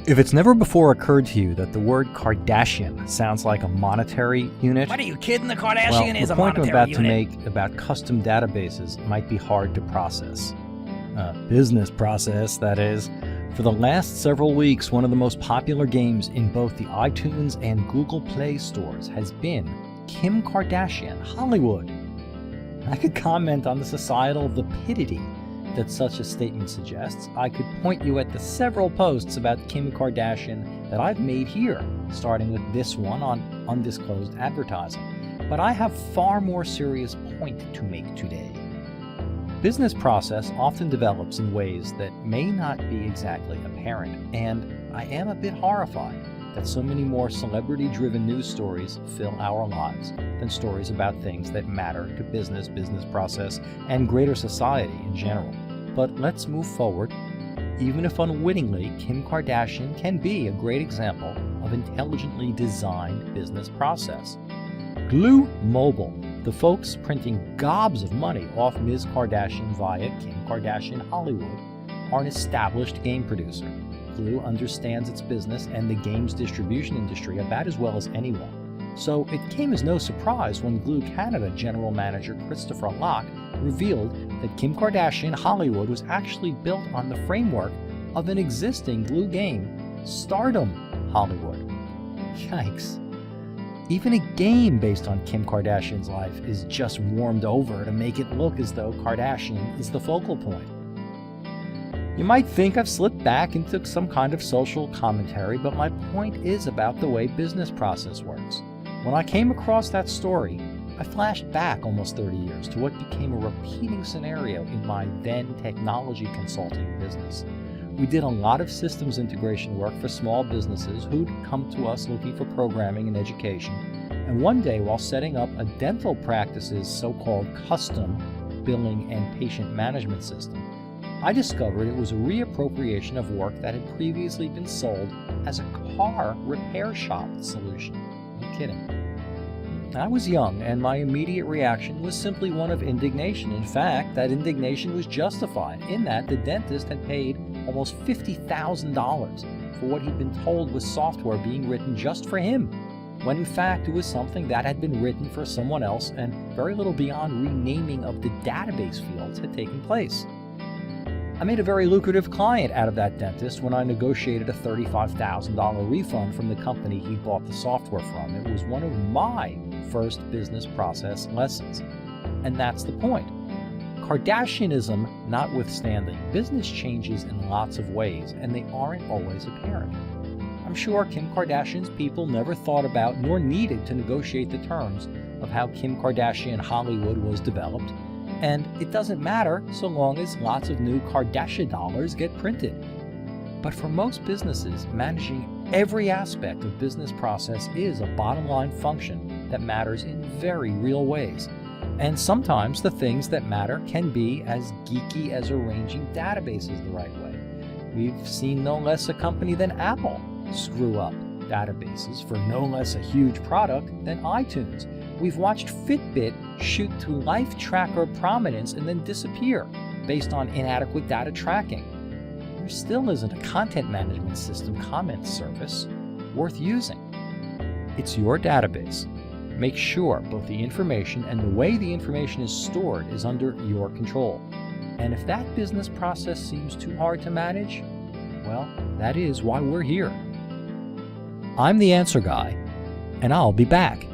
If it's never before occurred to you that the word Kardashian sounds like a monetary unit, What are you kidding? The Kardashian is the a point I'm monetary about to unit. make about custom databases might be hard to process. Business process, that is. For the last several weeks, one of the most popular games in both the iTunes and Google Play stores has been Kim Kardashian Hollywood. I could comment on the societal vapidity that such a statement suggests. I could point you at the several posts about Kim Kardashian that I've made here, starting with this one on undisclosed advertising. But I have far more serious point to make today. Business process often develops in ways that may not be exactly apparent, and I am a bit horrified that so many more celebrity-driven news stories fill our lives than stories about things that matter to business process, and greater society in general. But let's move forward. Even if unwittingly, Kim Kardashian can be a great example of intelligently designed business process. Glue Mobile, the folks printing gobs of money off Ms. Kardashian via Kim Kardashian Hollywood, are an established game producer. Glue understands its business and the games distribution industry about as well as anyone. So it came as no surprise when Glue Canada General Manager Christopher Locke revealed that Kim Kardashian Hollywood was actually built on the framework of an existing Glue game, Stardom Hollywood. Yikes. Even a game based on Kim Kardashian's life is just warmed over to make it look as though Kardashian is the focal point. You might think I've slipped back into some kind of social commentary, but my point is about the way business process works. When I came across that story, I flashed back almost 30 years to what became a repeating scenario in my then technology consulting business. We did a lot of systems integration work for small businesses who'd come to us looking for programming and education. And one day, while setting up a dental practice's so-called custom billing and patient management system, I discovered it was a reappropriation of work that had previously been sold as a car repair shop solution. No kidding. I was young, and my immediate reaction was simply one of indignation. In fact, that indignation was justified in that the dentist had paid almost $50,000 for what he'd been told was software being written just for him, when in fact it was something that had been written for someone else, and very little beyond renaming of the database fields had taken place. I made a very lucrative client out of that dentist when I negotiated a $35,000 refund from the company he bought the software from. It was one of my first business process lessons. And that's the point. Kardashianism notwithstanding, business changes in lots of ways, and they aren't always apparent. I'm sure Kim Kardashian's people never thought about nor needed to negotiate the terms of how Kim Kardashian Hollywood was developed, and it doesn't matter so long as lots of new Kardashian dollars get printed. But for most businesses, managing every aspect of business process is a bottom-line function that matters in very real ways. And sometimes the things that matter can be as geeky as arranging databases the right way. We've seen no less a company than Apple screw up databases for no less a huge product than iTunes. We've watched Fitbit shoot to life tracker prominence and then disappear based on inadequate data tracking. There still isn't a content management system comment service worth using. It's your database. Make sure both the information and the way the information is stored is under your control. And if that business process seems too hard to manage, well, that is why we're here. I'm the Answer Guy, and I'll be back.